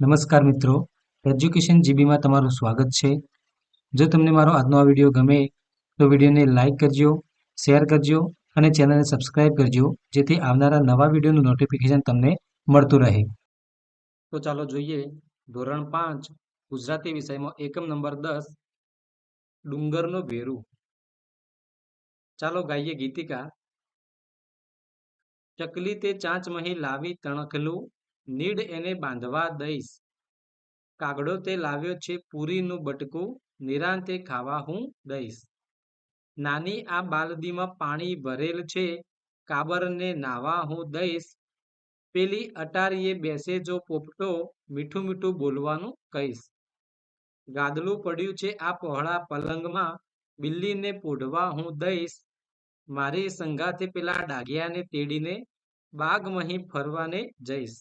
નમસ્કાર મિત્રો, એજ્યુકેશન જીબીમાં તમારું સ્વાગત છે. જો તમને મારો આજનો આ વિડીયો ગમે તો વિડીયોને લાઇક કરજો, શેર કરજો અને ચેનલને સબસ્ક્રાઇબ કરજો, જેથી આવનારા નવા વિડીયોનું નોટિફિકેશન તમને મળતું રહે. તો ચાલો જોઈએ ધોરણ 5 ગુજરાતી વિષયમાં એકમ નંબર 10 ડુંગરનો ભેરુ. ચાલો ગાઈએ ગીતિકા. ચકલી તે ચાંચમહી લાવી તણખલું, નીડ એને બાંધવા દઈશ. કાગડો તે લાવ્યો છે પૂરીનું બટકું, નિરાંતે ખાવા હું દઈશ. નાની આ બાલદીમાં પાણી ભરેલ છે, કાબરને નાવા હું દઈશ. પેલી અટારીએ બેસે જો પોપટો, મીઠું મીઠું બોલવાનું કહીશ. ગાદલું પડ્યું છે આ પહોળા પલંગમાં, બિલ્લીને પોઢવા હું દઈશ. મારી સંગાથે પેલા ડાઘિયાને તેડીને, બાગમહી ફરવાને જઈશ.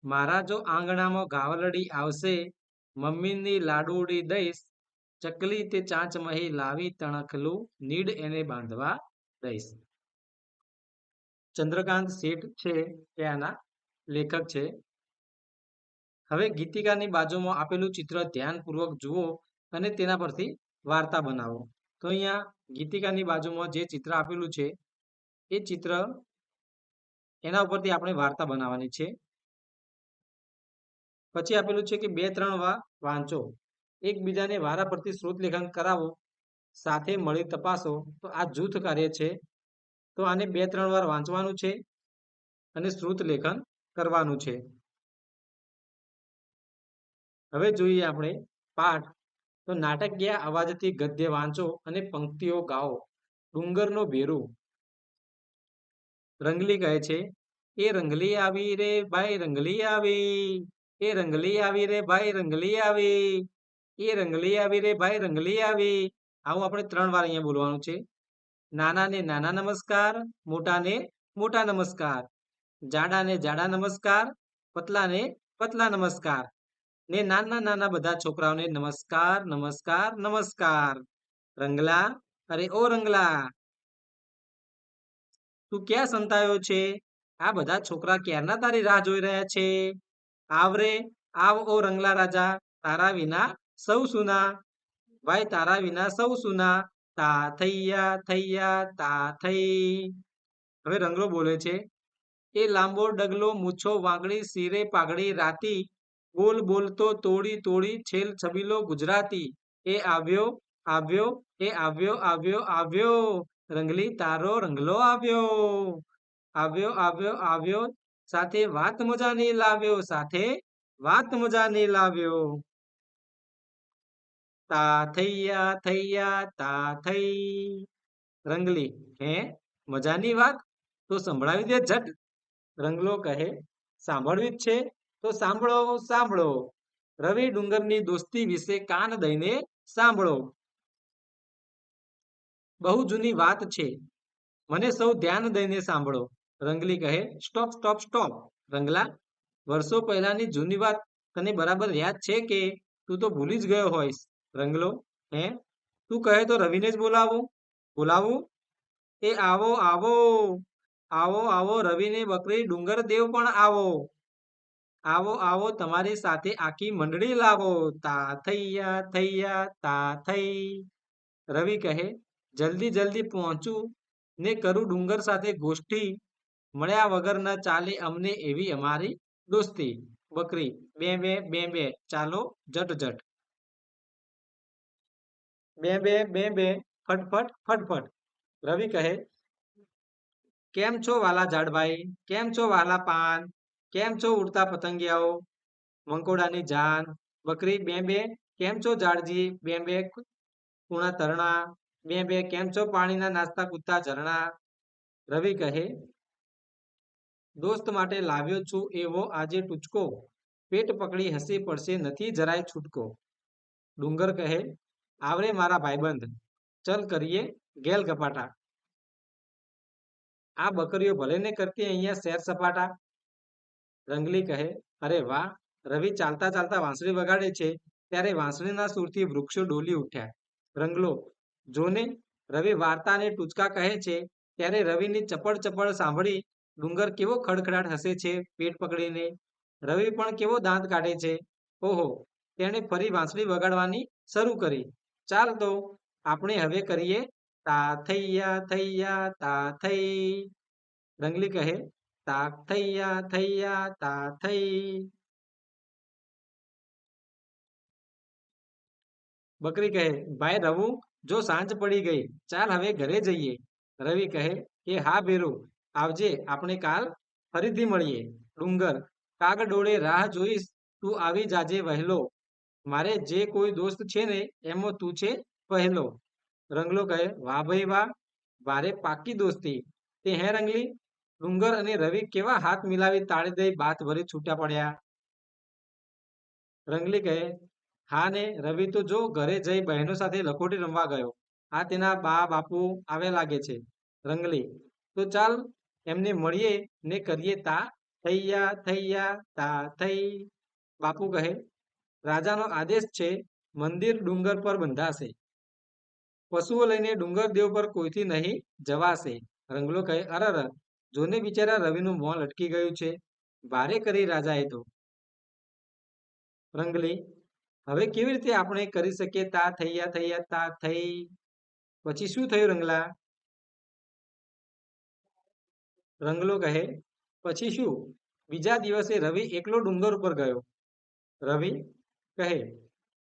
મારા જો આંગણામાં ગાવલડી આવશે, મમ્મીની લાડુડી દઈશ. ચકલી તે ચાંચમહી લાવી તણખલું, નીડ એને બાંધવા દઈશ. ચંદ્રકાંત શેઠ છે એ આના લેખક છે. હવે ગીતિકાની બાજુમાં આપેલું ચિત્ર ધ્યાનપૂર્વક જુઓ અને તેના પરથી વાર્તા બનાવો. તો અહીંયા ગીતિકાની બાજુમાં જે ચિત્ર આપેલું છે એ ચિત્ર એના ઉપરથી આપણે વાર્તા બનાવવાની છે. પછી આપેલું છે કે 2-3 વાર વાંચો, એકબીજાને વારા પરથી શ્રુત લેખન કરાવો, સાથે મળી તપાસો. તો આ જૂથ કાર્ય છે. તો આને 2-3 વાર વાંચવાનું છે અને શ્રુત લેખન કરવાનું છે. હવે જોઈએ આપણે પાઠ. તો નાટકીય અવાજથી ગદ્ય વાંચો અને પંક્તિઓ ગાઓ. ડુંગરનો ભેરુ. રંગલી કહે છે, એ રંગલી આવી રે ભાઈ રંગલી આવી, એ રંગલી આવી રે ભાઈ રંગલી આવી, એ રંગલી આવી રે ભાઈ રંગલી આવી. આવું આપણે 3 વાર અહીંયા બોલવાનું છે. નાનાને નાના નમસ્કાર, મોટાને મોટા નમસ્કાર, જાડાને જાડા નમસ્કાર, પતલાને પતલા નમસ્કાર, ને નાના નાના બધા છોકરાઓને નમસ્કાર નમસ્કાર નમસ્કાર. રંગલા, અરે ઓ રંગલા, તું ક્યાં સંતાયો છે? આ બધા છોકરા ક્યારના તારી રાહ જોઈ રહ્યા છે. આવરે, આવ ઓ રંગલા રાજા, તારા વિના સૌ સુના, ભાઈ તારા વિના સૌ સુના. તા થૈયા થૈયા તા થઈ. હવે રંગલો બોલે છે, એ લાંબો ડગલો મૂછો વાંકડી શિરે પાઘડી રાતી, બોલ બોલતો તોડી તોડી છેલ છબીલો ગુજરાતી. એ આવ્યો આવ્યો, એ આવ્યો આવ્યો આવ્યો, રંગલી તારો રંગલો આવ્યો. આવ્યો આવ્યો આવ્યો, સાથે વાત મજાની લાવ્યો, સાથે વાત મજાની લાવ્યો. તા થૈયા થૈયા તા થઈ. રંગલી, હે મજાની વાત? તો સંભળાવી દે ઝટ. રંગલો કહે, સાંભળવી જ છે તો સાંભળો સાંભળો. રવિ ડુંગરની દોસ્તી વિશે કાન દઈને સાંભળો. બહુ જૂની વાત છે, મને સૌ ધ્યાન દઈને સાંભળો. રંગલી કહે, સ્ટોપ સ્ટોપ સ્ટોપ. રંગલા, વર્ષો પહેલાની જૂની વાત તને બરાબર યાદ છે કે તું તો ભૂલી જ ગયો હોઈશ? રંગલો, હે તું કહે તો રવિને જ બોલાવું. બોલાવું? એ આવો આવો, આવો આવો રવિને બકરી ડુંગર દેવ પણ આવો. આવો આવો તમારી સાથે આખી મંડળી લાવો. તા થૈયા થૈયા તા થઈ. રવિ કહે, જલ્દી જલ્દી પહોંચું ને કરું ડુંગર સાથે ગોષ્ઠી, મળ્યા વગર ન ચાલે અમને એવી અમારી દોસ્તી. બકરી, બે બે બે બે, ચાલો જટ જટ. બે બે બે બે, ફટફટ ફટફટ. રવિ કહે, કેમ છો વાલા ઝાડભાઈ, કેમ છો વાલા પાન, કેમ છો ઉડતા પતંગિયાઓ, મંકોડાની જાન. બકરી, બે બે, કેમ છો ઝાડજી, બે બે કુણા તરણા, બે બે, કેમ છો પાણીના નાસ્તા કૂદતા ઝરણા. રવિ કહે, દોસ્ત માટે લાવ્યો છું એવો આજે ટૂચકો, પેટ પકડી હસી પડશે નથી જરાય છૂટકો. ડુંગર કહે, આવરે મારા ભાઈબંધ, ચલ કરીએ ગેલ ગપાટા. આ બકરીઓ ભલે ને કરતી અહીંયા સેર સપાટા. રંગલી કહે, અરે વાહ, રવિ ચાલતા ચાલતા વાંસળી વગાડે છે ત્યારે વાંસળીના સૂરથી વૃક્ષો ડોલી ઉઠ્યા. રંગલો, જોને રવિ વાર્તા અને ટૂચકા કહે છે ત્યારે રવિની ચપળ ચપળ સાંભળી ડુંગર કેવો ખડખડાટ હસે છે પેટ પકડીને. રવિ પણ કેવો દાંત કાઢે છે. ઓહો! તેણે ફરી વાંસળી વગાડવાની શરૂ કરી. ચાલ તો આપણે હવે કરીએ તા થૈયા થૈયા તા થઈ. રંગલી કહે તા થૈયા તા થઈ. બકરી કહે ભાઈ રવુ જો સાંજ પડી ગઈ ચાલ હવે ઘરે જઈએ. રવિ કહે કે હા ભેરુ આવજે આપણે કાલ ફરીથી મળીએ. ડુંગર કાગ ડોળે રાહ જોઈશ તું આવી જાજે વહેલો. મારે જે કોઈ દોસ્ત છે ને એમાં તું છે પહેલો. રંગલો કહે વાહ ભાઈ વાહ વારે પાકી દોસ્તી. તે હે રંગલી. ડુંગર અને રવિ કેવા હાથ મિલાવી તાળી દઈ બાથ ભરી છૂટા પડ્યા. રંગલી કહે હા ને રવિ તો જો ઘરે જઈ બહેનો સાથે લખોટી રમવા ગયો. આ તેના બા બાપુ આવે લાગે છે. રંગલી તો ચાલ એમને મળીએ ને કરીએ તા થૈયા તા થઈ. બાપુ કહે રાજાનો આદેશ છે મંદિર ડુંગર પર બંધાશે. પશુઓ લઈને ડુંગર દેવ પર કોઈથી નહીં જવાશે. રંગલો કહે અરર જોને બિચારા રવિનું મોં લટકી ગયું છે. ભારે કરી રાજાએ તો. રંગલી હવે કેવી રીતે આપણે કરી શકીએ તા થૈયા તા થઈ. પછી શું થયું રંગલા. રંગલો કહે પછી શું. બીજા દિવસે રવિ એકલો ડુંગર ઉપર ગયો. રવિ કહે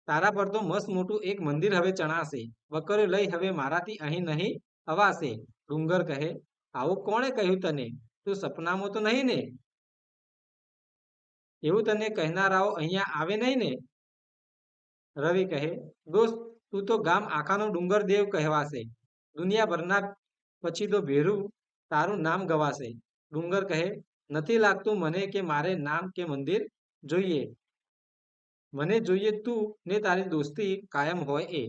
તારા પર તો મસ્ત મોટું એક મંદિર હવે ચણાશે. બકરો લઈ હવે મારાથી અહીં નહીં અવાશે. ડુંગર કહે આવું કોણે કહ્યું તને. તું સપનામાં તો નહીં ને. એવું તને કહેનારાઓ અહીંયા આવે નહીં ને. રવિ કહે દોસ્ત તું તો ગામ આખાનો ડુંગર દેવ કહેવાશે. દુનિયાભરના પછી તો ભેરું તારું નામ ગવાશે. ડુંગર કહે નથી લાગતું મને કે મારે નામ કે મંદિર જોઈએ. મને જોઈએ તું ને તારી દોસ્તી કાયમ હોય એ.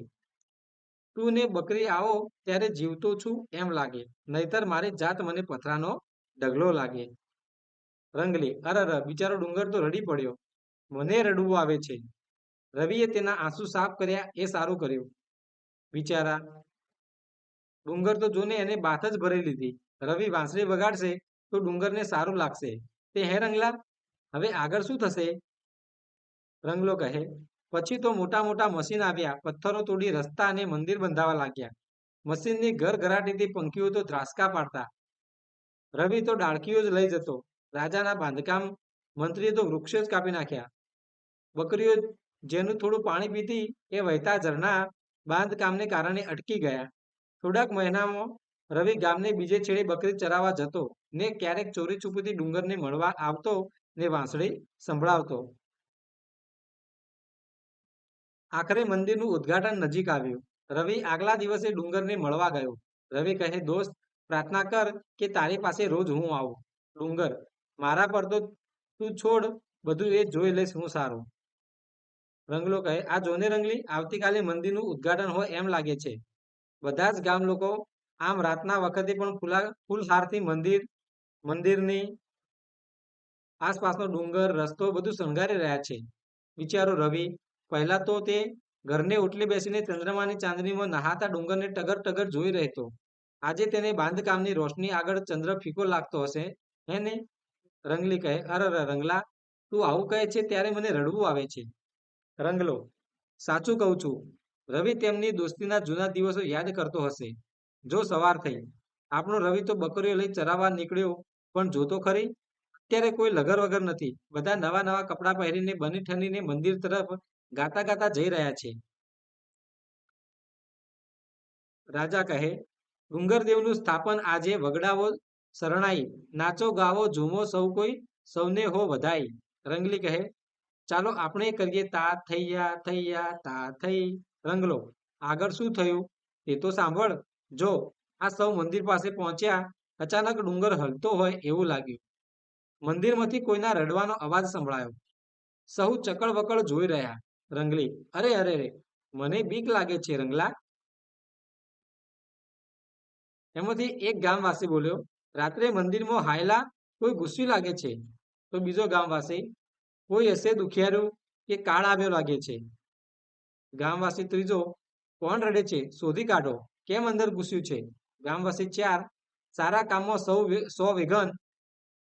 તું ને બકરી આવો ત્યારે જીવતો છું એમ લાગે. નહીતર મારી જાત મને પથરાનો ઢગલો લાગે. રંગલી અરર બિચારો ડુંગર તો રડી પડ્યો. મને રડવું આવે છે. રવિએ તેના આંસુ સાફ કર્યા એ સારું કર્યું. બિચારા ડુંગર તો જોને એને બાથ જ ભરી લીધી. રવિ વાંસળી વગાડશે તો ડુંગરને સારું લાગશે. તે હે રંગલા હવે આગળ શું થશે. રંગલો કહે પછી તો મોટા મોટા મશીન આવ્યા. પથ્થરો તોડી રસ્તા અને મંદિર બંધાવા લાગ્યા. મશીનની ઘરઘરાટીથી પંખીઓ તો ધ્રાસકા પાડતા. રવિ તો ડાળકીઓ જ લઈ જતો. રાજાના બાંધકામ મંત્રીએ તો વૃક્ષો જ કાપી નાખ્યા. બકરીઓ જેનું થોડું પાણી પીતી એ વહેતા ઝરણા બાંધકામને કારણે અટકી ગયા. થોડાક મહિનામાં રવિ ગામને બીજે છેડે બકરી ચરાવવા જતો ને ક્યારેક ચોરી છુપીથી ડુંગરને મળવા આવતો ને વાંસળી સંભળાવતો. આખરે મંદિરનું ઉદ્ઘાટન નજીક આવ્યું. રવિ આગલા દિવસે ડુંગરને મળવા ગયો. રવિ કહે દોસ્ત પ્રાર્થના કર કે તારી પાસે રોજ હું આવું. ડુંગર મારા પર તો તું છોડ બધું એ જોઈ લઈશ હું સારું. રંગલો કહે આ જોને રંગલી આવતીકાલે મંદિરનું ઉદ્ઘાટન હોય એમ લાગે છે. બધા જ ગામ લોકો આમ રાતના વખતે પણ ફૂલહારથી મંદિરની આસપાસનો ડુંગર રસ્તો બધું શણગારી રહ્યા છે. બિચારો રવિ પહેલા તો તે ઘરને ઓટલે બેસીને ચંદ્રમાની ચાંદનીમાં નહાતા ડુંગરને ટગર ટગર જોઈ રહેતો. આજે તેને બાંધકામની રોશની આગળ ચંદ્ર ફીકો લાગતો હશે હે ને. રંગલી કહે અરર રંગલા તું આવું કહે છે ત્યારે મને રડવું આવે છે. રંગલો સાચું કહું છું. રવિ તેમની દોસ્તીના જૂના દિવસો યાદ કરતો હશે. જો સવાર થઈ આપણો રવિ તો બકરીઓ લઈ ચરાવવા નીકળ્યો પણ જોતો ખરી અત્યારે કોઈ લગર વગર નથી. બધા નવા નવા કપડાં પહેરીને બની ઠનીને મંદિર તરફ ગાતા ગાતા જઈ રહ્યા છે. રાજા કહે ડુંગરદેવનું સ્થાપન આજે વગડાવો શરણાઈ નાચો ગાવો ઝૂમો સૌ કોઈ સૌને હો વધાઈ. રંગલી કહે ચાલો આપણે કરીએ તા થૈયા તા થઈ. રંગલો આગળ શું થયું તે તો સાંભળ. જો આ સૌ મંદિર પાસે પહોંચ્યા અચાનક ડુંગર હલતો હોય એવું લાગ્યું. મંદિરમાંથી કોઈના રડવાનો અવાજ સંભળાયો. સહુ ચકળ વકળ જોઈ રહ્યા. રંગલી અરે અરે રે મને બીક લાગે છે રંગલા. એમાંથી એક ગામવાસી બોલ્યો રાત્રે મંદિરમાં હાયલા કોઈ ગુસ્સી લાગે છે. તો બીજો ગામવાસી કોઈ હશે દુખિયારું કે કાળ આવ્યો લાગે છે. ગામવાસી ત્રીજો કોણ રડે છે શોધી કાઢો કેમ અંદર ઘૂસ્યું છે. ગામવાસી ચાર સારા કામમાં સૌ વિઘન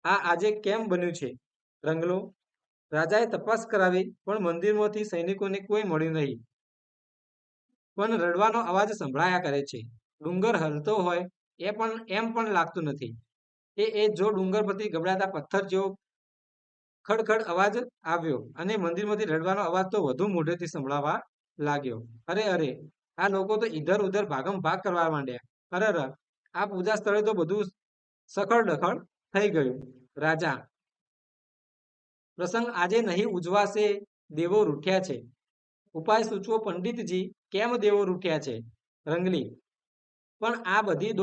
આ આજે કેમ બન્યું છે? રંગલો, રાજાએ તપાસ કરાવી, પણ મંદિરમાંથી સૈનિકોને કોઈ મળ્યું નહીં. પણ રડવાનો અવાજ સંભળાયા કરે છે. ડુંગર હલતો હોય એમ પણ લાગતું નથી. જો ડુંગર પરથી ગબડાતા પથ્થર જેવો ખડખડ અવાજ આવ્યો અને મંદિરમાંથી રડવાનો અવાજ તો વધુ મોઢેથી સંભળાવા લાગ્યો. અરે અરે, આ લોકો તો ઇધર ઉધર ભાગમ ભાગ કરવા માંડ્યા. અરે આ પૂજા સ્થળે તો બધું સખડ દખડ થઈ ગયું. રાજા, પ્રસંગ આજે નહીં ઉજવાશે. દેવો રૂઠ્યા છે. ઉપાય સૂચવો પંડિતજી, કેમ દેવો રૂઠ્યા છે? રંગલી, પણ આ બધી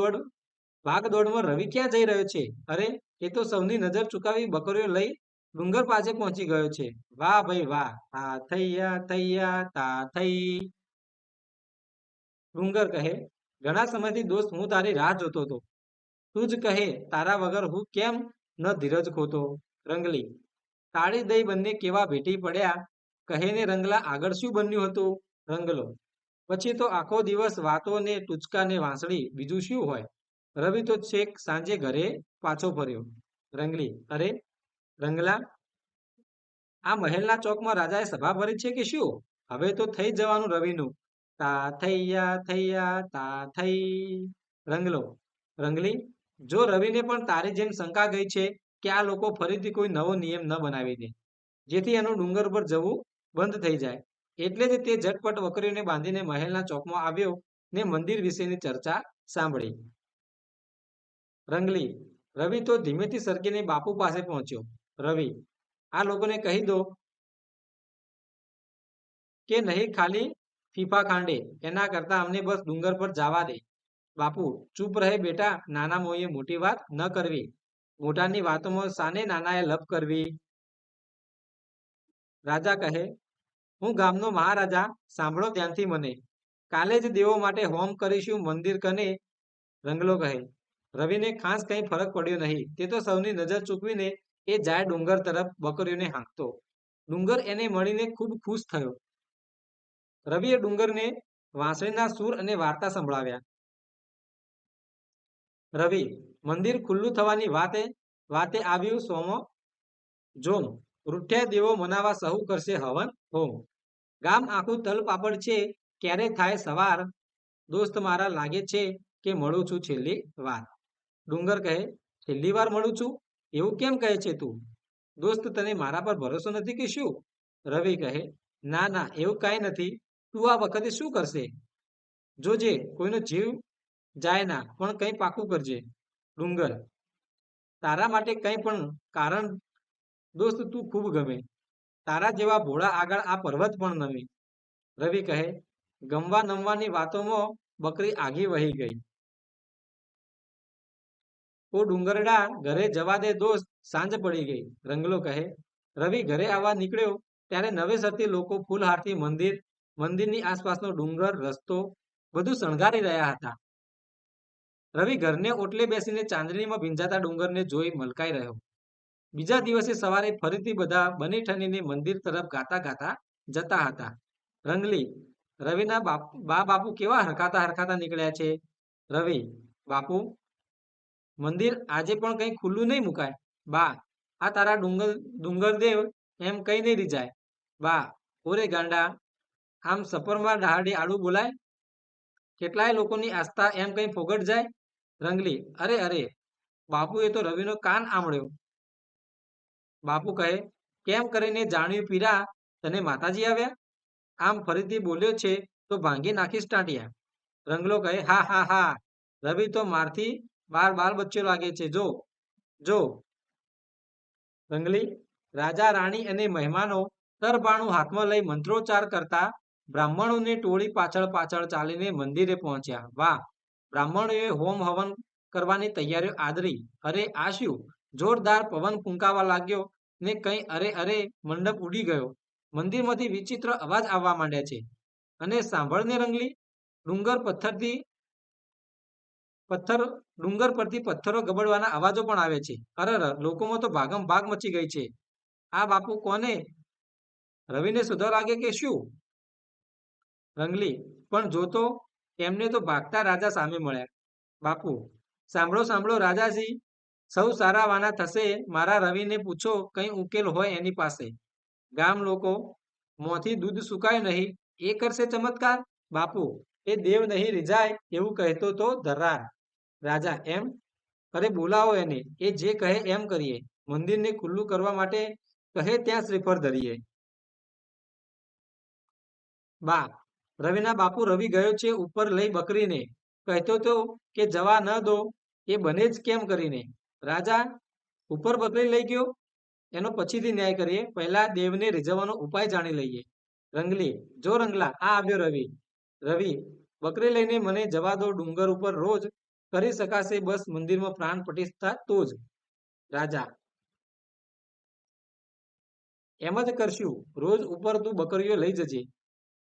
ભાગ દોડમાં રવિ ક્યાં જઈ રહ્યો છે? અરે, એ તો સૌની નજર ચુકાવી બકરીઓ લઈ ડુંગર પાસે પહોંચી ગયો છે. વાહ ભાઈ વાહ, તા થૈયા થૈયા તા થઈ. ડુંગર કહે, ઘણા સમયથી દોસ્ત હું તારી રાહ જોતો હતો. તું જ કહે, તારા વગર હું કેમ ન ધીરજ ખોતો? રંગલી, તાળી દઈ બંને કેવા ભેટી પડ્યા. કહે ને રંગલા, આગળ શું બન્યું હતું? રંગલો, પછી તો આખો દિવસ વાતો ને ટૂચકા ને વાંસળી, બીજું શું હોય? રવિ તો છેક સાંજે ઘરે પાછો ફર્યો. રંગલી, અરે રંગલા, આ મહેલના ચોકમાં રાજાએ સભા ભરી છે કે શું? હવે તો થઈ જવાનું રવિનું. તા થૈયા થૈયા તા થઈ. રંગલો, રંગલી, જો રવિને પણ તારી જેમ શંકા ગઈ છે કે આ લોકો ફરીથી કોઈ નવો નિયમ ન બનાવી દે, જેથી એનું ડુંગર પર જવું બંધ થઈ જાય, એટલે જ તે ઝટપટ વકરીઓને બાંધીને મહેલના ચોકમાં આવ્યો ને મંદિર વિશેની ચર્ચા સાંભળી. રંગલી, રવિ તો ધીમેથી સરકીને બાપુ પાસે પહોંચ્યો. રવિ, આ લોકોને કહી દો કે નહીં ખાલી ફીફા ખાંડે, એના કરતા અમને બસ ડુંગર પર જવા દે. બાપુ, ચૂપ રહે બેટા, નાના મોઈએ મોટી વાત ન કરવી. મોટાની વાતોમાં સાને નાનાએ લપ કરવી? રાજા કહે, હું ગામનો મહારાજા, સાંભળો ધ્યાનથી મને. કાલે જ દેવો માટે હોમ કરીશું મંદિર કને. રંગલો કહે, રવિને ખાસ કંઈ ફરક પડ્યો નહીં. તે તો સૌની નજર ચૂકવીને એ જાય ડુંગર તરફ બકરીઓને હાંકતો. ડુંગર એને મળીને ખૂબ ખુશ થયો. રવિએ ડુંગરને વાંસળીના સૂર અને વાર્તા સંભળાવ્યા. રવિ, મંદિર ખુલ્લું થવાની વાતે આવ્યું સોમો. જોમ, રૂઠ્યા દેવો મનાવા સહુ કરશે હવન હોમ. ગામ આખું તલપાપડ છે, ક્યારે થાય સવાર? દોસ્ત મારા, લાગે છે કે મળું છું છેલ્લી વાર. ડુંગર કહે, છેલ્લી વાર મળું છું? એવું કેમ કહે છે તું? દોસ્ત, તને મારા પર ભરોસો નથી કે શું? રવિ કહે, ના ના, એવું કાંઈ નથી. તું આ વખતે શું કરશે? જોજે, કોઈનો જીવ જાય ના, પણ કંઈ પાકું કરજે. ડુંગર, તારા માટે કંઈ પણ કારણ. દોસ્ત, તું ખૂબ ગમે. તારા જેવા ભોળા આગળ આ પર્વત પણ નમે. રવિ કહે, ગમવા નમવાની વાતોમાં બકરી આગી વહી ગઈ. ઓ ડુંગરડા, ઘરે જવા દે દોસ્ત, સાંજ પડી ગઈ. રંગલો કહે, રવિ ઘરે આવવા નીકળ્યો ત્યારે નવેસરથી લોકો ફૂલહારથી મંદિરની આસપાસનો ડુંગર, રસ્તો બધું શણગારી રહ્યા હતા. રવિ ઘરને ઓટલે બેસીને ચાંદણીમાં ભીંજાતા ડુંગરને જોઈ મલકાઈ રહ્યો. બીજા દિવસે સવારે ફરીથી બધા બની ઠનીને મંદિર તરફ ગાતા ગાતા જતા હતા. રંગલી, રવિના બા બાપુ કેવા હરખાતા હરખાતા નીકળ્યા છે? રવિ, બાપુ, મંદિર આજે પણ કંઈ ખુલ્લું નહીં મુકાય. બા, આ તારા ડુંગરદેવ એમ કઈ નહીં રીજાય. બા, ઓરે ગાંડા, આમ સપરમાં દહાડી આડું બોલાય? કેટલાય લોકોની આસ્થા એમ કઈ ફોગટ જાય? રંગલી, અરે અરે, બાપુએ તો રવિનો કાન આમળ્યો. બાપુ કહે, કેમ કરીને જાણ્યું પીરા, તને માતાજી આવ્યા? આમ ફરીથી બોલ્યો છે તો ભાંગી નાખીશ ટાંટિયા. રંગલો કહે, હા હા હા, રવિ તો મારથી બાલ બચ્ચો લાગે છે. જો જો. રંગલી, રાજા રાણી અને મહેમાનો તરબાણું હાથમાં લઈ મંત્રોચ્ચાર કરતા બ્રાહ્મણોની ટોળી પાછળ પાછળ ચાલીને મંદિરે પહોંચ્યા. વાહ, બ્રાહ્મણોએ હોમ હવન કરવાની તૈયારીઓ આદરી. અરે આ શું? જોરદાર પવન ફૂંકાવા લાગ્યો ને કંઈ અરે અરે, મંડપ ઉડી ગયો. મંદિરમાંથી વિચિત્ર અવાજ આવવા માંડ્યા છે. અને સાંભળને રંગલી, ડુંગર પરથી પથ્થરો ગબડવાના અવાજો પણ આવે છે. અરર, લોકોમાં તો ભાગમ ભાગ મચી ગઈ છે. આ બાપુ કોને? રવિને સુધા લાગે કે શું? રંગલી, પણ જોતો, એમને તો ભાગતા રાજા સામે મળ્યા. બાપુ, સાંભળો સાંભળો રાજાજી, સૌ સારા વાના થશે, મારા રવિને પૂછો, કંઈ ઉકેલ હોય એની પાસે. ગામ લોકો, મોંથી દૂધ સુકાય નહીં, એ કરશે ચમત્કાર? બાપુ, એ દેવ નહીં રીઝાય એવું કહેતો તો ધર્રાર. રાજા, એમ? અરે બોલાવો એને, એ જે કહે એમ કરીએ. મંદિરને ખુલ્લું કરવા માટે કહે ત્યાં શ્રીફળ ધરીએ. બા, રવિના બાપુ, રવિ ગયો છે ઉપર લઈ બકરીને, કહેતો તો કે જવા ન દો, એ બને જ કેમ કરીને. રાજા, ઉપર બકરી લઈ ગયો, એનો પછીથી ન્યાય કરીએ, પહેલા દેવને રીઝવવાનો ઉપાય જાણી લઈએ. રંગલી, જો રંગલા, આ આવ્યો રવિ. રવિ, બકરી લઈને મને જવા દો, ડુંગર ઉપર રોજ કરી શકાશે બસ મંદિરમાં પ્રાણ પ્રતિષ્ઠા તો જ. રાજા, એમ જ કરશું, રોજ ઉપર તું બકરીઓ લઈ જજે.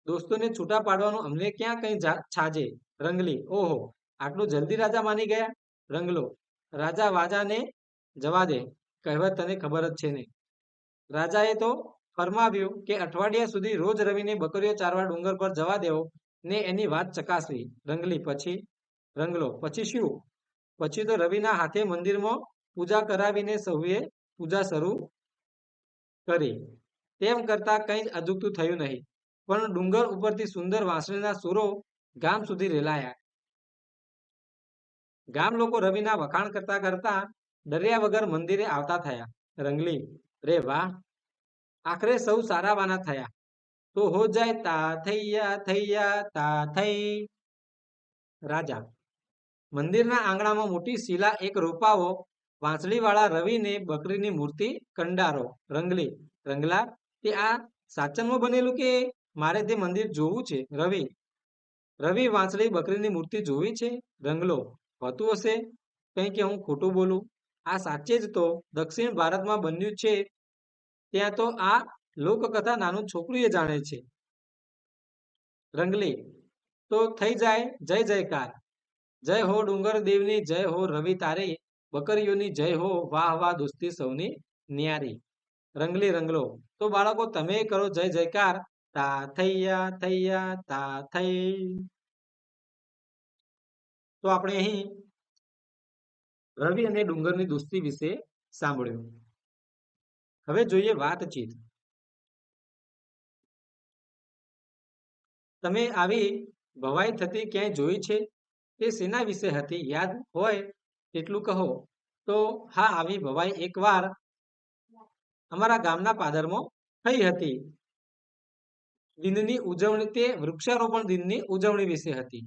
દોસ્તોને છૂટા પાડવાનું અમને ક્યાં કઈ છાજે. રંગલી, ઓહો, આટલું જલ્દી રાજા માની ગયા. રંગલો, રાજા વાજાને જવા દે, કહેવત તને ખબર જ છે ને. રાજાએ તો ફરમાવ્યું કે અઠવાડિયા સુધી રોજ રવિને બકરીઓ ચારવા ડુંગર પર જવા દેવો ને એની વાત ચકાસવી. રંગલી, પછી? રંગલો, પછી શું? પછી તો રવિના હાથે મંદિરમાં પૂજા કરાવીને સૌએ પૂજા શરૂ કરી. તેમ કરતા કંઈ જ અજુગતું થયું નહીં, પણ ડુંગર ઉપરથી સુંદર વાંસળીના સૂરો ગામ સુધી રેલાયા. ગામ લોકો રવિના વખાણ કરતા કરતા ડર્યા વગર મંદિરે આવતા થયા. રંગલી, રે વાહ, આખરે સૌ સારાવાના થયા. તો હો જાય તા થૈયા તા થઈ. રાજા, મંદિરના આંગણામાં મોટી શિલા એક રોપાવો, વાંસળીવાળા રવિને બકરીની મૂર્તિ કંડારો. રંગલી, રંગલા, તે આ સાચનમાં બનેલું કે મારે તે મંદિર જોવું છે? રવિ, રવિ વાંસળી બકરીની મૂર્તિ જોવી છે? રંગલો, હોતું હશે, કંઈ કે હું ખોટું બોલું? આ સાચે જ તો દક્ષિણ ભારતમાં બન્યું છે, ત્યાં તો આ લોકકથા નાનું છોકરું એ જાણે છે. રંગલી, તો થઈ જાય જય જયકાર. જય હો ડુંગર દેવની, જય હો રવિ તારી, બકરીઓની જય હો, વાહ વાહ દોસ્તી સૌની ન્યારી. રંગલી, રંગલો, તો બાળકો તમે કરો જય જયકાર. તા થૈયા તા થઈ. તો આપણે અહીં રવિ અને ડુંગરની દોસ્તી વિશે સાંભળ્યું. હવે જોઈએ વાતચીત. તમે આવી ભવાઈ થતી ક્યાંય જોઈ છે? તે શેના વિશે હતી? યાદ હોય તેટલું કહો. તો હા, આવી ભવાઈ એકવાર અમારા ગામના પાદરમાં થઈ હતી. દિનની ઉજવણી, તે વૃક્ષારોપણ દિનની ઉજવણી વિશે હતી.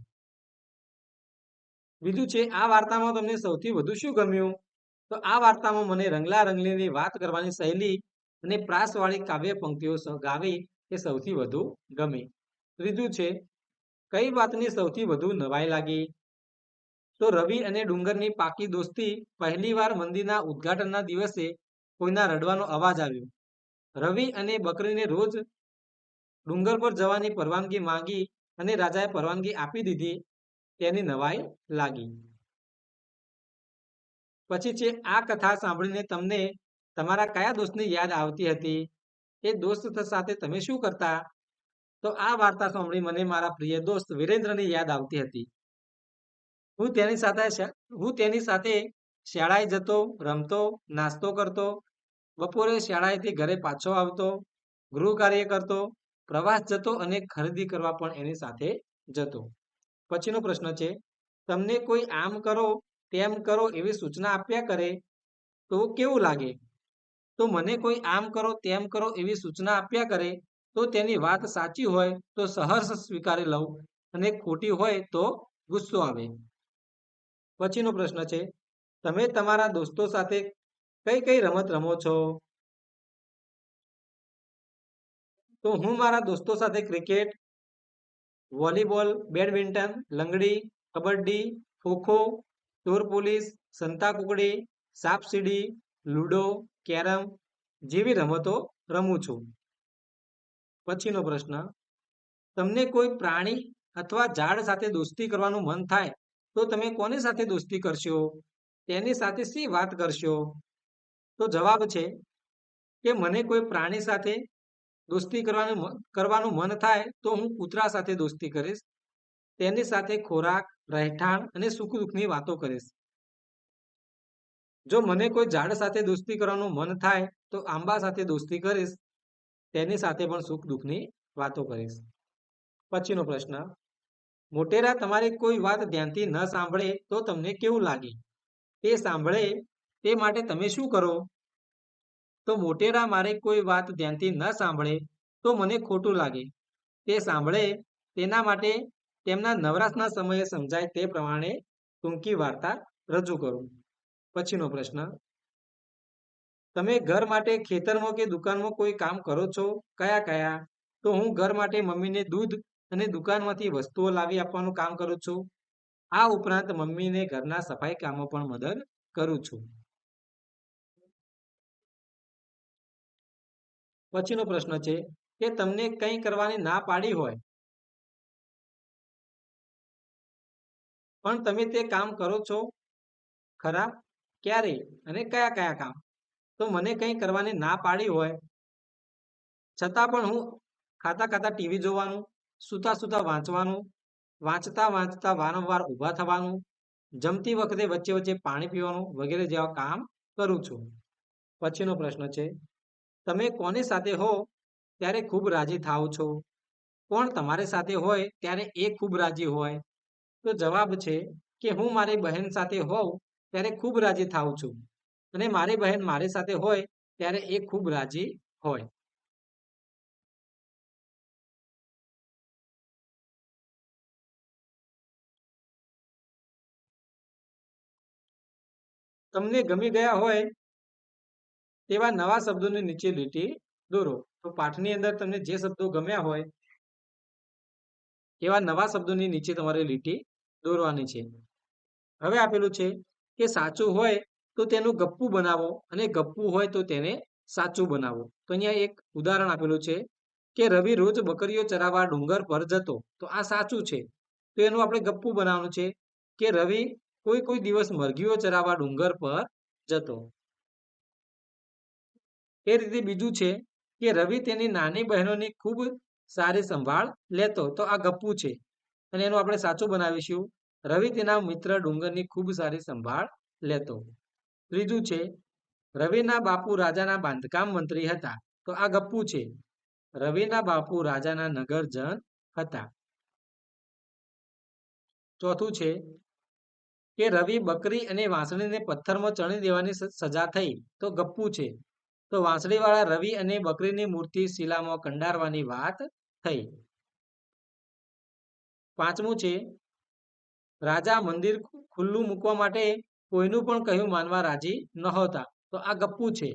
બીજું છે, આ વાર્તામાં તમને સૌથી વધુ શું ગમ્યું? તો આ વાર્તામાં મને રંગલા રંગલીની વાત કરવાની શૈલી અને પ્રાસવાળી કાવ્ય પંક્તિઓ ગાવી એ સૌથી વધુ ગમી. ત્રીજું છે, કઈ વાતની સૌથી વધુ નવાઈ લાગી? તો રવિ અને ડુંગરની પાકી દોસ્તી. પહેલીવાર મંદિરના ઉદ્ઘાટનના દિવસે કોઈના રડવાનો અવાજ આવ્યો. રવિ અને બકરીને રોજ ડુંગર પર જવાની પરવાનગી માંગી અને રાજાએ પરવાનગી આપી દીધી, તેની નવાઈ લાગી. પછી છે, આ કથા સાંભળીને તમને તમારા કયા દોસ્તની યાદ આવતી હતી? એ દોસ્ત સાથે તમે શું કરતા? તો આ વાર્તા સાંભળી મને મારા પ્રિય દોસ્ત વિરેન્દ્રની યાદ આવતી હતી. હું તેની સાથે શાળાએ જતો, રમતો, નાસ્તો કરતો, બપોરે શાળાએથી ઘરે પાછો આવતો, ગૃહ કાર્ય કરતો, પ્રવાસ જતો અને ખરીદી કરવા પણ એની સાથે જતો. પછીનો પ્રશ્ન છે, તમને કોઈ આમ કરો તેમ કરો એવી સૂચના આપ્યા કરે તો કેવું લાગે? તો મને કોઈ આમ કરો તેમ કરો એવી સૂચના આપ્યા કરે તો તેની વાત સાચી હોય તો સહર્ષ સ્વીકારી લઉં અને ખોટી હોય તો ગુસ્સો આવે. પછીનો પ્રશ્ન છે, તમે તમારા દોસ્તો સાથે કઈ કઈ રમત રમો છો? તો હું મારા દોસ્તો સાથે ક્રિકેટ, વોલીબોલ, બેડમિન્ટન, લંગડી, કબડ્ડી, ખોખો, ચોર પોલીસ, સંતા કુકડી, સાપ સીડી, લૂડો, કેરમ જેવી રમતો રમું છું. પછીનો પ્રશ્ન, તમને કોઈ પ્રાણી અથવા ઝાડ સાથે દોસ્તી કરવાનું મન થાય તો તમે કોની સાથે દોસ્તી કરશો? તેની સાથે શી વાત કરશો? તો જવાબ છે કે મને કોઈ પ્રાણી સાથે દોસ્તી કરવાનું મન થાય તો હું કૂતરા સાથે દોસ્તી કરીશ. તેની સાથે ખોરાક, રહેઠાણ અને સુખ દુઃખની વાતો કરીશ. જો મને કોઈ ઝાડ સાથે દોસ્તી કરવાનું મન થાય તો આંબા સાથે દોસ્તી કરીશ, તેની સાથે પણ સુખ દુઃખની વાતો કરીશ. પછીનો પ્રશ્ન, મોટેરા તમારી કોઈ વાત ધ્યાનથી ન સાંભળે તો તમને કેવું લાગે? તે સાંભળે તે માટે તમે શું કરો? તો મોટેરા મારી કોઈ વાત ધ્યાનથી ન સાંભળે તો મને ખોટું લાગે. તે સાંભળે તેના માટે તેમના નવરાશના સમયે સમજાય તે પ્રમાણે ટૂંકી વાર્તા રજૂ કરું. પછીનો પ્રશ્ન, તમે ઘર માટે ખેતરમાં કે દુકાનમાં કોઈ કામ કરો છો? કયા કયા? તો હું ઘર માટે મમ્મીને દૂધ અને દુકાનમાંથી વસ્તુઓ લાવી આપવાનું કામ કરું છું. આ ઉપરાંત મમ્મીને ઘરના સફાઈ કામો પણ મદદ કરું છું. પછીનો પ્રશ્ન છે કે તમને કંઈ કરવાની ના પાડી હોય પણ તમે તે કામ કરો છો ખરા? ક્યારે અને કયા કયા કામ? તો મને કંઈ કરવાની ના પાડી હોય છતાં પણ હું ખાતા ખાતા ટીવી જોવાનું, સૂતા સૂતા વાંચવાનું, વાંચતા વાંચતા વારંવાર ઊભા થવાનું, જમતી વખતે વચ્ચે વચ્ચે પાણી પીવાનું વગેરે જેવા કામ કરું છું. પછીનો પ્રશ્ન છે, તમે કોની સાથે હો ત્યારે ખૂબ રાજી થાઓ છો? કોણ તમારી સાથે હોય ત્યારે એ ખૂબ રાજી હોય? તો જવાબ છે કે હું મારી બહેન સાથે હોઉં ત્યારે ખૂબ રાજી થાઉં છું અને મારી બહેન મારી સાથે હોય ત્યારે એ ખૂબ રાજી હોય. તમને ગમી ગયા હોય તેવા નવા શબ્દોની નીચે લીટી દોરો. તો પાઠની અંદર તમને જે શબ્દો ગમ્યા હોય એવા નવા શબ્દોની નીચે તમારે લીટી દોરવાની છે. હવે આપેલું છે કે સાચું હોય તો તેનું ગપ્પુ બનાવો અને ગપ્પુ હોય તો તેને સાચું બનાવો. તો અહીંયા એક ઉદાહરણ આપેલું છે કે રવિ રોજ બકરીઓ ચરાવવા ડુંગર પર જતો. તો આ સાચું છે. તો એનું આપણે ગપ્પુ બનાવવાનું છે કે રવિ કોઈ કોઈ દિવસ મરઘીઓ ચરાવવા ડુંગર પર જતો. એ રીતે બીજું છે કે રવિ તેની નાની બહેનોની ખૂબ સારી સંભાળ લેતો. તો આ ગપ્પુ છે અને એનું આપણે સાચું બનાવીશું. રવિ તેના મિત્ર ડુંગરની ખૂબ સારી સંભાળ લેતો. ત્રીજું છે, રવિના બાપુ રાજાના બાંધકામ મંત્રી હતા. તો આ ગપ્પુ છે. રવિના બાપુ રાજાના નગરજન હતા. ચોથું છે કે રવિ બકરી અને વાંસળીને પથ્થરમાં ચણી દેવાની સજા થઈ. તો ગપ્પુ છે. તો વાંસળીવાળા રવિ અને બકરીની મૂર્તિ શિલામાં કંડારવાની વાત થઈ. પાંચમું છે, રાજા મંદિર ખુલ્લું મૂકવા માટે કોઈનું પણ કહ્યું માનવા રાજી નહોતા. તો આ ગપ્પુ છે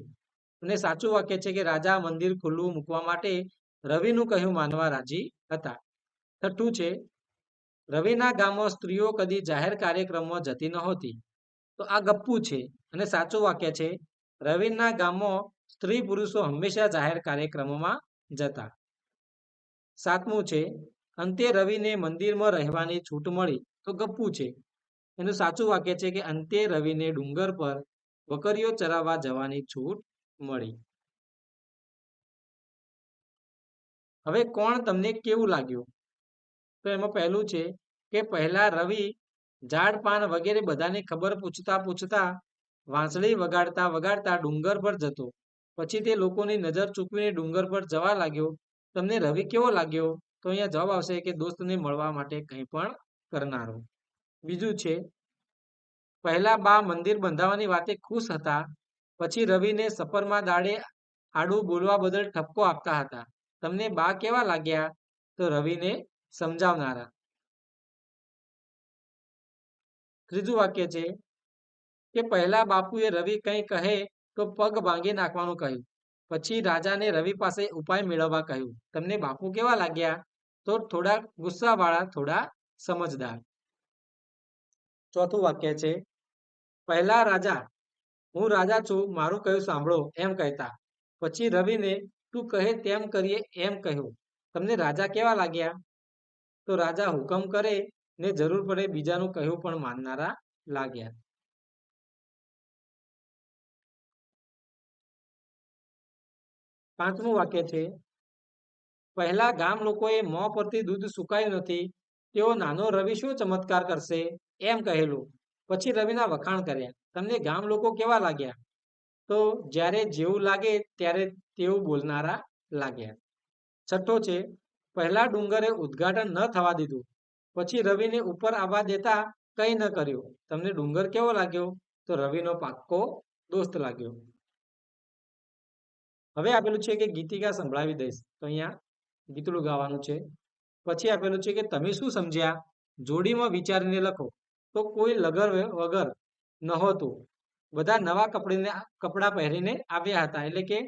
અને સાચું વાક્ય છે કે રાજા મંદિર ખુલ્લું મૂકવા માટે રવિનું કહ્યું માનવા રાજી હતા. છઠ્ઠું છે, રવિના ગામમાં સ્ત્રીઓ કદી જાહેર કાર્યક્રમમાં જતી નહોતી. તો આ ગપ્પુ છે અને સાચું વાક્ય છે રવિના ગામમાં સ્ત્રી પુરુષો હંમેશા જાહેર કાર્યક્રમોમાં જતા. સાતમું છે, અંતે રવિને મંદિરમાં રહેવાની છૂટ મળી. તો ગપ્પુ છે. એનું સાચું વાક્ય છે કે અંતે રવિને ડુંગર પર બકરીઓ ચરાવવા જવાની છૂટ મળી. હવે કોણ તમને કેવું લાગ્યું? તો એમાં પહેલું છે કે પહેલા રવિ ઝાડ પાન વગેરે બધાની ખબર પૂછતા પૂછતા વાંસળી વગાડતા વગાડતા ડુંગર પર જતો. પછી તે લોકોની નજર ચૂકવીને ડુંગર પર જવા લાગ્યો. તમને રવિ કેવો લાગ્યો? તો અહીંયા જવાબ આવશે કે દોસ્તને મળવા માટે કંઈ પણ કરનારો. બીજું છે, પહેલા બા મંદિર બંધાવવાની વાતે ખુશ હતા. પછી રવિને સફરમાં દાડે આડું બોલવા બદલ ઠપકો આપતા હતા. તમને બા કેવા લાગ્યા? તો રવિને સમજાવનારા. ત્રીજું વાક્ય છે કે પહેલા બાપુએ રવિ કંઈ કહે તો પગ ભાંગી નાખવાનું કહ્યું. પછી રાજાને રવિ પાસે ઉપાય મેળવવા કહ્યું. તમને બાપુ કેવા લાગ્યા? તો થોડા ગુસ્સાવાળા, થોડા સમજદાર. ચોથું વાક્ય છે, પહેલા રાજા, હું રાજા છું, મારું કહ્યું સાંભળો એમ કહેતા. પછી રવિને તું કહે તેમ કરીએ એમ કહ્યું. તમને રાજા કેવા લાગ્યા? તો રાજા હુકમ કરે ને જરૂર પડે બીજાનું કહ્યું પણ માનનારા લાગ્યા. પાંચમું વાક્ય છે, પહેલા ગામ લોકોએ મોં પરથી દૂધ સુકાયું નથી, તેઓ નાનો રવિ શું ચમત્કાર કરશે એમ કહેલું. પછી રવિના વખાણ કર્યા. તમને ગામ લોકો કેવા લાગ્યા? તો જ્યારે જેવું લાગે ત્યારે તેવું બોલનારા લાગ્યા. છઠ્ઠો છે, પહેલા ડુંગરે ઉદ્ઘાટન ન થવા દીધું, પછી રવિને ઉપર આવવા દેતા કંઈ ન કર્યું. તમને ડુંગર કેવો લાગ્યો? તો રવિનો પાક્કો દોસ્ત લાગ્યો. હવે આપેલું છે કે ગીતિકા સંભળાવી દઈશ. તો અહીંયા ગીતડું ગાવાનું છે. પછી આપેલું છે કે તમે શું સમજ્યા? જોડીમાં વિચારીને લખો. તો કોઈ લગર વગર નહોતું. બધા નવા કપડાં પહેરીને આવ્યા હતા. એટલે કે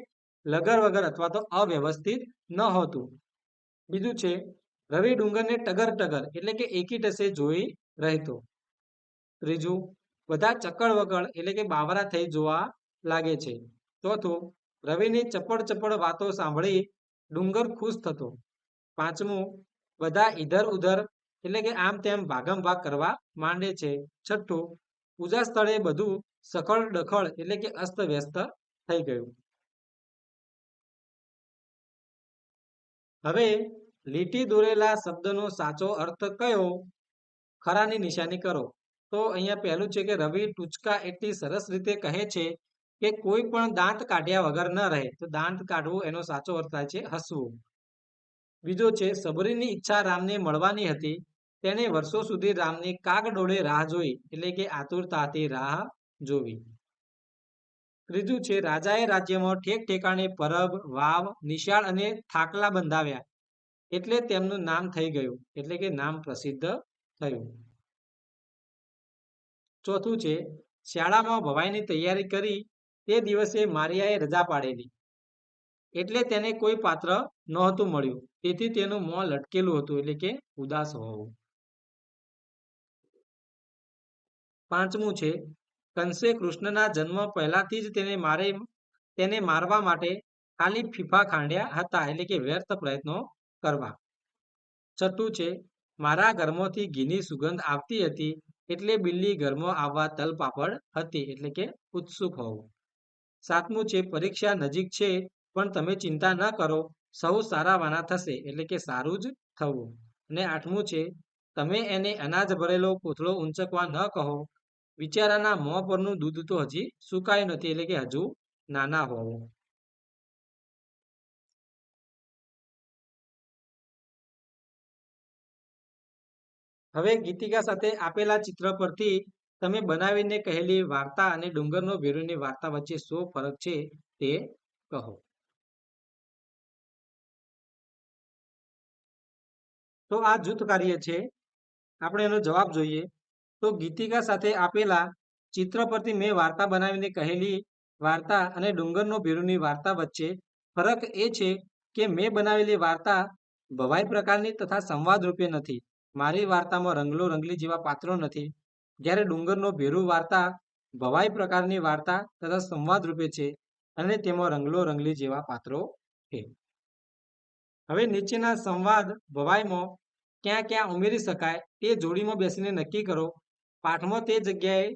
લગર વગર અથવા તો અવ્યવસ્થિત ન હોતું. બીજું છે, રવિ ડુંગરને ટગર ટગર એટલે કે એકી ટસે જોઈ રહેતો. ત્રીજું, બધા ચકળ વકળ એટલે કે બાવરા થઈ જોવા લાગે છે. ચોથું, રવિની ચપળ ચપળ વાતો સાંભળી ડુંગર ખુશ થતો. પાંચમું, બધા ઇધર ઉધર એટલે કે આમ તેમ ભાગમ ભાગ કરવા માંડે છે. છઠ્ઠું, પૂજા સ્થળે બધું સખળ ડખળ એટલે કે અસ્ત વ્યસ્ત થઈ ગયું. હવે લીટી દોરેલા શબ્દનો સાચો અર્થ કયો? ખરાની નિશાની કરો. તો અહીંયા પહેલું છે કે રવિ ટૂચકા એટલી સરસ રીતે કહે છે કે કોઈ પણ દાંત કાઢ્યા વગર ન રહે. તો દાંત કાઢવું એનો સાચો અર્થ થાય છે હસવું. બીજો છે, સબરીની ઈચ્છા રામને મળવાની હતી. તેણે વર્ષો સુધી રામની કાગડોળે રાહ જોઈ એટલે કે આતુરતાથી રાહ જોવી. ત્રીજું છે, રાજાએ રાજ્યમાં ઠેક ઠેકાણે પરબ, વાવ, નિશાળ અને થાકલા બંધાવ્યા એટલે તેમનું નામ થઈ ગયું એટલે કે નામ પ્રસિદ્ધ થયું. ચોથું છે, શાળામાં ભવાઈની તૈયારી કરી તે દિવસે મારિયાએ રજા પાડેલી એટલે તેને કોઈ પાત્ર નહોતું મળ્યું તેથી તેનું મોં લટકેલું હતું એટલે કે ઉદાસ હોવું. પાંચમું છે, કંસે કૃષ્ણના જન્મ પહેલાથી જ તેને મારવા માટે ખાલી ફીફા ખાંડ્યા હતા એટલે કે વ્યર્થ પ્રયત્નો કરવા. છઠ્ઠું છે, મારા ઘરમાંથી ઘીની સુગંધ આવતી હતી એટલે બિલ્લી ઘરમાં આવવા તલપાપડ હતી એટલે કે ઉત્સુક હોવું. સાતમું છે, પરીક્ષા નજીક છે પણ તમે ચિંતા ન કરો, સૌ સારાવાના થશે એટલે કે સારું જ થવું. અને આઠમું છે, તમે એને અનાજ ભરેલો કોથળો ઊંચકવા ન કહો, બિચારાના મોં પરનું દૂધ તો હજી સુકાયું નથી એટલે કે હજુ નાના હોવું. હવે ગીતિકા સાથે આપેલા ચિત્ર પરથી તમે બનાવીને કહેલી વાર્તા અને ડુંગરનો ભેરુની વાર્તા વચ્ચે શું ફરક છે તે કહો. તો આ જૂથ કાર્ય છે. આપણે એનો જવાબ જોઈએ. તો ગીતિકા સાથે આપેલા ચિત્ર પરથી મેં વાર્તા બનાવીને કહેલી વાર્તા અને ડુંગરનો ભેરુની વાર્તા વચ્ચે ફરક એ છે કે મેં બનાવેલી વાર્તા ભવાઈ પ્રકારની તથા સંવાદ રૂપે નથી. મારી વાર્તામાં રંગલો રંગલી જેવા પાત્રો નથી. જ્યારે ડુંગરનો ભેરુ વાર્તા ભવાઈ પ્રકારની વાર્તા તથા સંવાદ રૂપે છે અને તેમાં રંગલો રંગલી જેવા પાત્રો છે. હવે નીચેના સંવાદ ભવાઈમાં ક્યાં ક્યાં ઉમેરી શકાય તે જોડીમાં બેસીને નક્કી કરો. પાઠમાં તે જગ્યાએ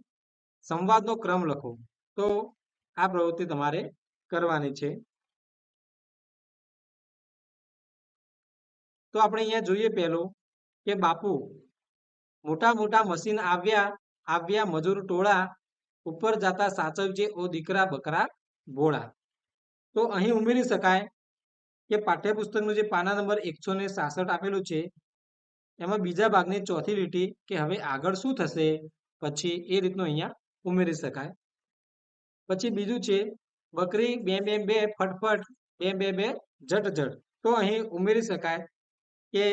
સંવાદનો ક્રમ લખો. તો આ પ્રવૃત્તિ તમારે કરવાની છે. તો આપણે અહીંયા જોઈએ પહેલું કે બાપુ, મોટા મોટા મશીન આવ્યા મજૂર ટોળા, ઉપર જતા સાચવજે ઓ દીકરા બકરા ભોળા. તો અહીં ઉમેરી શકાય કે પાઠ્યપુસ્તકનું જે પાના નંબર 166 આપેલું છે એમાં બીજા ભાગની ચોથી લીટી કે હવે આગળ શું થશે પછી એ રીતનું અહીંયા ઉમેરી શકાય. પછી બીજું છે, બકરી બે બે બે ફટફટ બે બે બે ઝટ ઝટ. તો અહીં ઉમેરી શકાય કે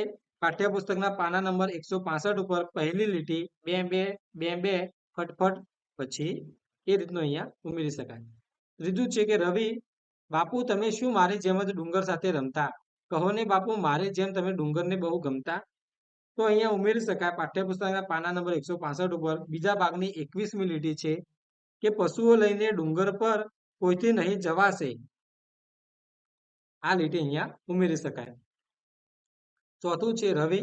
પાઠ્યપુસ્તકના પાના નંબર 165 ઉપર પહેલી લીટી બે બે બે બે ફટફટ પછી એ રીતનું અહીંયા ઉમેરી શકાય. ત્રીજું છે કે રવિ, બાપુ તમે શું મારી જેમ જ ડુંગર સાથે રમતા? કહો ને બાપુ, મારી જેમ તમે ડુંગરને બહુ ગમતા? તો અહીંયા ઉમેરી શકાય પાઠ્યપુસ્તકના પાના નંબર 165 ઉપર બીજા ભાગની 21મી લીટી છે કે પશુઓ લઈને ડુંગર પર કોઈથી નહીં જવાશે. આ લીટી અહીંયા ઉમેરી શકાય. ચોથું છે, રવિ,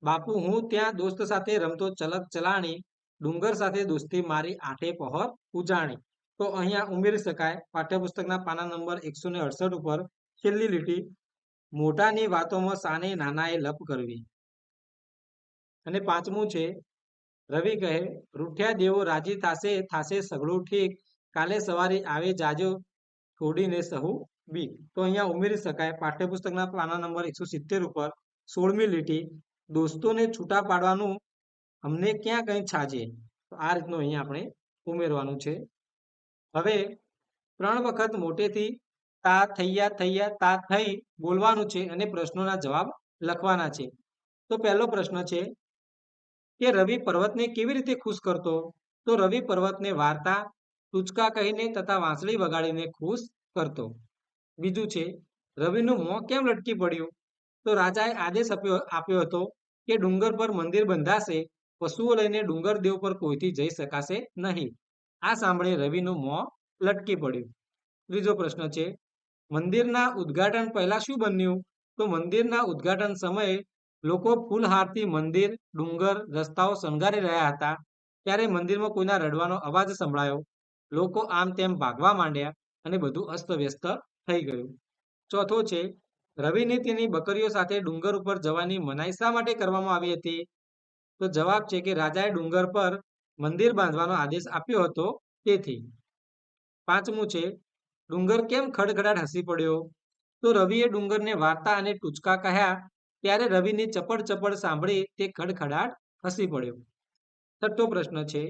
બાપુ હું ત્યાં દોસ્ત સાથે રમતો ચલક ચલાણી, ડુંગર સાથે દોસ્તી મારી આઠે પહોર ઉજાણી. તો અહીંયા ઉમેરી શકાય પાઠ્યપુસ્તકના પાના નંબર 168 ઉપર છેલ્લી લીટી, મોટાની વાતોમાં સાને નાનાએ લપ કરવી. અને પાંચમું છે, રવિ કહે, રૂઠ્યા દેવો રાજી થાશે, થાશે સઘળું ઠીક, કાલે સવારે આવે જાજો છોડીને સહુ બીક. તો અહીંયા ઉમેરી શકાય પાઠ્યપુસ્તકના પાના નંબર 170 ઉપર 16મી લીટી, દોસ્તોને છૂટા પાડવાનું અમને ક્યાં કંઈ છાજે. તો આ રીતનું અહીંયા આપણે ઉમેરવાનું છે. હવે 3 વખત મોટેથી તા થૈયા થૈયા તા થઈ બોલવાનું છે અને પ્રશ્નોના જવાબ લખવાના છે. તો પહેલો પ્રશ્ન છે કે રવિ પર્વતને કેવી રીતે ખુશ કરતો? તો રવિ પર્વતને વાર્તા, ટૂચકા કહીને તથા વાંસળી વગાડીને ખુશ કરતો. બીજું છે, રવિનું મોં કેમ લટકી પડ્યું? તો રાજાએ આદેશ આપ્યો હતો કે ડુંગર પર મંદિર બંધાશે, પશુઓ લઈને ડુંગર દેવ પર કોઈથી જઈ શકાશે નહીં. આ સાંભળી રવિનું મોં લટકી પડ્યું. ત્રીજો પ્રશ્ન છે, મંદિરના ઉદ્ઘાટન પહેલા શું બન્યું? તો મંદિરના ઉદ્ઘાટન સમયે લોકો ફૂલહારથી મંદિર, ડુંગર, રસ્તાઓ શણગારી રહ્યા હતા. ત્યારે મંદિરમાં કોઈના રડવાનો અવાજ સંભળાયો. લોકો આમ તેમ ભાગવા માંડ્યા અને બધું અસ્તવ્યસ્ત થઈ ગયું. ચોથો છે, રવિની તેની બકરીઓ સાથે ડુંગર ઉપર જવાની મનાઈ શા માટે કરવામાં આવી હતી? તો જવાબ છે કે રાજાએ ડુંગર પર મંદિર બાંધવાનો આદેશ આપ્યો હતો તેથી. પાંચમું છે, ડુંગર કેમ ખડખડાટ હસી પડ્યો? તો રવિએ ડુંગરને વાર્તા અને ટૂચકા કહ્યા ત્યારે રવિની ચપડ ચપડ સાંભળી તે ખડખડાટ હસી પડ્યો. છઠ્ઠો પ્રશ્ન છે,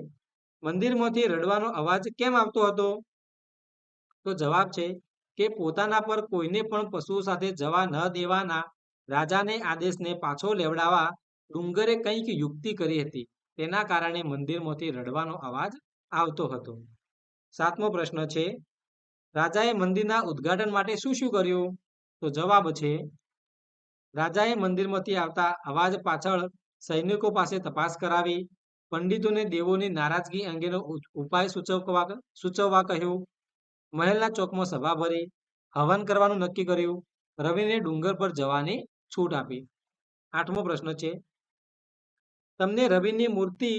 મંદિરમાંથી રડવાનો અવાજ કેમ આવતો હતો? તો જવાબ છે કે પોતાના પર કોઈને પણ પશુઓ સાથે જવા ન દેવાના રાજાને આદેશને પાછો લેવડાવવા ડુંગરે કંઈક યુક્તિ કરી હતી. તેના કારણે મંદિરમાંથી રડવાનો અવાજ આવતો હતો. સાતમો પ્રશ્ન છે, રાજાએ મંદિરના ઉદ્ઘાટન માટે શું શું કર્યું? તો જવાબ છે, રાજાએ મંદિરમાંથી આવતા અવાજ પાછળ સૈનિકો પાસે તપાસ કરાવી, પંડિતોને દેવોની નારાજગી અંગેનો ઉપાય સૂચવવા કહ્યું, મહેલના ચોકમાં સભા ભરી, હવન કરવાનું નક્કી કર્યું, રવિને ડુંગર પર જવાની છૂટ આપી. આઠમો પ્રશ્ન છે, તમને રવિની મૂર્તિ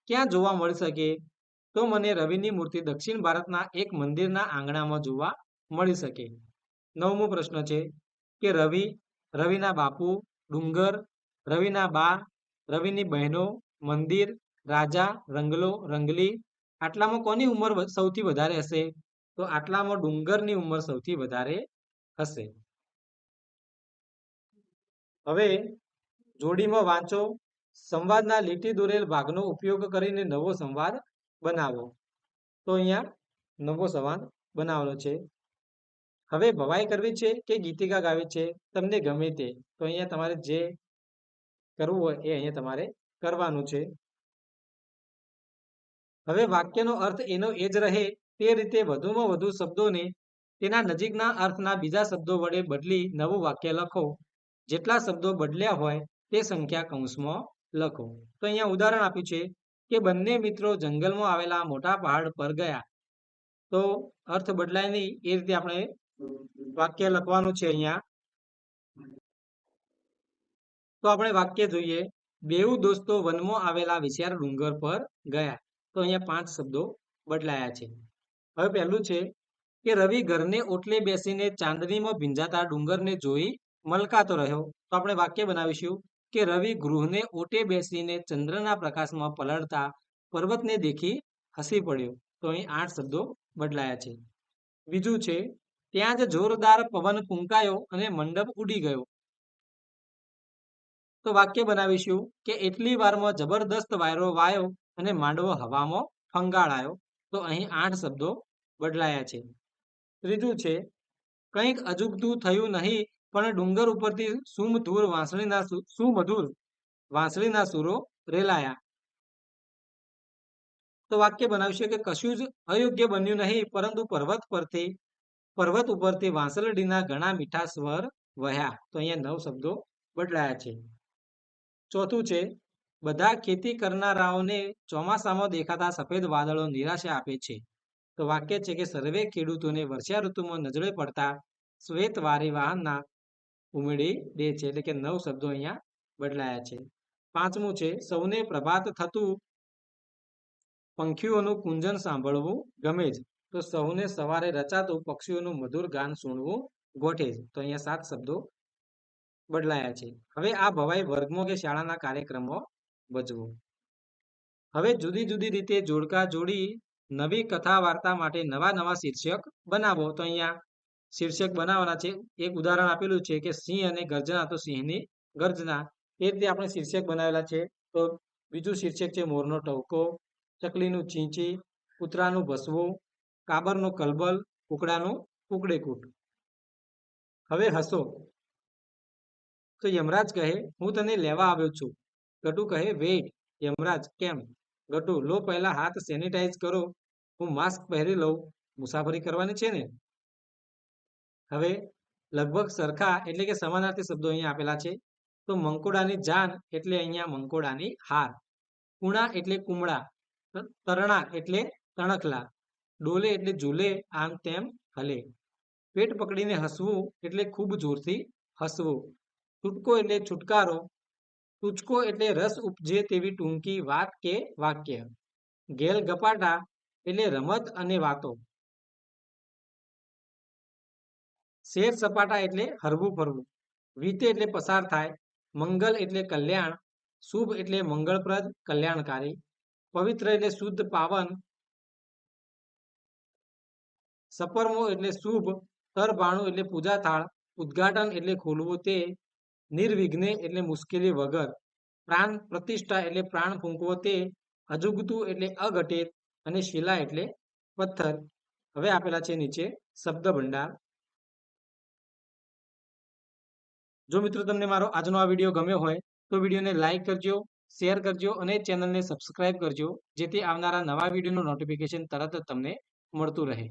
ક્યાં જોવા મળી શકે? તો મને રવિની મૂર્તિ દક્ષિણ ભારતના એક મંદિરના આંગણામાં જોવા મળી શકે. નવમો પ્રશ્ન છે કે રવિ, રવિના બાપુ, ડુંગર, રવિના બા, રવિની બહેનો, મંદિર, રાજા, રંગલો, રંગલી, આટલામાં કોની ઉંમર સૌથી વધારે હશે? તો આટલામાં ડુંગરની ઉંમર સૌથી વધારે હશે. હવે જોડીમાં વાંચો, સંવાદના લીટી દોરેલ ભાગનો ઉપયોગ કરીને નવો સંવાદ બનાવો. તો અહીંયા નવો સંવાદ બનાવવાનો છે. હવે ભવાઈ કરવી છે કે ગીતિકા ગાવી છે, તમને ગમે તે. તો અહીંયા તમારે જે કરવું હોય એ અહીંયા તમારે કરવાનું છે. હવે વાક્યનો અર્થ એનો એ જ રહે તે રીતે વધુમાં વધુ શબ્દોને તેના નજીકના અર્થના બીજા શબ્દો વડે બદલી નવું વાક્ય લખો. જેટલા શબ્દો બદલ્યા હોય તે સંખ્યા કૌંસમાં લખો. તો અહીંયા ઉદાહરણ આપ્યું છે કે બંને મિત્રો જંગલમાં આવેલા મોટા પહાડ પર ગયા. તો અર્થ બદલાય નહીં એ રીતે આપણે વાક્ય લખવાનું છે. અહીંયા તો આપણે વાક્ય જોઈએ, બેઉ દોસ્તો વનમાં આવેલા વિશાળ ડુંગર પર ગયા. તો અહીંયા 5 શબ્દો બદલાયા છે. હવે પહેલું છે કે રવિ ઘરને ઓટલે બેસીને ચાંદનીમાં ભીંજાતા ડુંગરને જોઈ મલકાતો રહ્યો. તો આપણે વાક્ય બનાવીશું કે રવિ ગૃહને ઓટે બેસીને ચંદ્રના પ્રકાશમાં પલળતા પર્વતને દેખી હસી પડ્યો. તો અહીં 8 શબ્દો બદલાયા છે. બીજું છે, ત્યાં જ જોરદાર પવન ફૂંકાયો અને મંડપ ઉડી ગયો. તો વાક્ય બનાવીશું કે એટલી વારમાં જબરદસ્ત વાયરો વાયો અને માંડવો હવામાં ફંગાળાયો. તો અહીં 8 શબ્દો બદલાયા છે. ત્રીજું છે, કંઈક અજુગતું થયું નહીં પણ ડુંગર ઉપરથી સુમધુર વાંસળીના સૂરો રેલાયા. તો વાક્ય બનાવશે કે કશું જ અયોગ્ય બન્યું નહીં પરંતુ પર્વત ઉપરથી વાંસળીના ઘણા મીઠા સ્વર વહ્યા. તો અહીંયા 9 શબ્દો બદલાયા છે. ચોથું છે, બધા ખેતી કરનારાઓને ચોમાસામાં દેખાતા સફેદ વાદળો નિરાશા આપે છે. તો વાક્ય છે કે સર્વે ખેડૂતોને વર્ષા ઋતુમાં નજરે પડતા શ્વેત વાહનના ઉમેરી દે છે. એટલે કે 9 શબ્દો અહીંયા બદલાયા છે. પાંચમું છે, સૌને પ્રભાત થતું પંખીઓનું કુંજન સાંભળવું ગમે જ. તો સૌને સવારે રચાતું પક્ષીઓનું મધુર ગાન સુણવું ગોઠે જ. તો અહીંયા 7 શબ્દો બદલાયા છે. હવે આ ભવાઈ વર્ગમાં કે શાળાના કાર્યક્રમો ભજવો. હવે જુદી જુદી રીતે જોડકા જોડી નવી કથા વાર્તા માટે નવા નવા શીર્ષક બનાવો. તો અહીંયા શીર્ષક બનાવવાના છે. એક ઉદાહરણ આપેલું છે કે સિંહ અને ગર્જના, તો સિંહની ગર્જના. એ રીતે આપણે શીર્ષક બનાવેલા છે. તો બીજું શીર્ષક છે મોરનો ટહુકો, ચકલીનું ચીંચી, કૂતરાનું ભસવું, કાબરનો કલબલ, કુકડાનું કુકડેકૂટ. હવે હસો. તો યમરાજ કહે, હું તને લેવા આવ્યો છું. ગટુ કહે, વેઇટ યમરાજ, કેમ? ગટુ, લો પહેલા હાથ સેનિટાઈઝ કરો, હું માસ્ક પહેરી લઉં, મુસાફરી કરવાની છે ને. હવે લગભગ સરખા એટલે કે સમાનાર્થી શબ્દો અહીંયા આપેલા છે. તો મંકોડાની જાન એટલે અહીંયા મંકોડાની હાર. કુણા એટલે કુમળા. તરણા એટલે તણખલા. ડોલે એટલે ઝૂલે, આમ તેમ હલે. પેટ પકડીને હસવું એટલે ખૂબ જોરથી હસવું. છૂટકો એટલે છુટકારો. ટૂચકો એટલે રસ ઉપજે તેવી ટૂંકી વાત કે વાક્ય. ગેલ ગપાટા એટલે રમત અને વાતો. શેર સપાટા એટલે હરવું ફરવું. વીતે એટલે પસાર થાય. મંગલ એટલે કલ્યાણ. શુભ એટલે મંગળપ્રદ, કલ્યાણકારી. પવિત્ર એટલે શુદ્ધ, પાવન. સપરમો એટલે શુભ. તરભાણું એટલે પૂજા થાળ. ઉદ્ઘાટન એટલે ખોલવું તે. નિર્વિઘ્ને એટલે મુશ્કેલી વગર. પ્રાણ પ્રતિષ્ઠા એટલે પ્રાણ ફૂંકવો તે. અજુગતું એટલે અઘટિત. અને શિલા એટલે પથ્થર. હવે આપેલા છે નીચે શબ્દ ભંડાર. જો મિત્રો તમને મારો આજનો આ વિડીયો ગમ્યો હોય તો વિડીયોને લાઇક કરજો, શેર કરજો અને ચેનલને સબસ્ક્રાઇબ કરજો, જેથી આવનારા નવા વિડીયોનું નોટિફિકેશન તરત જ તમને મળતું રહે.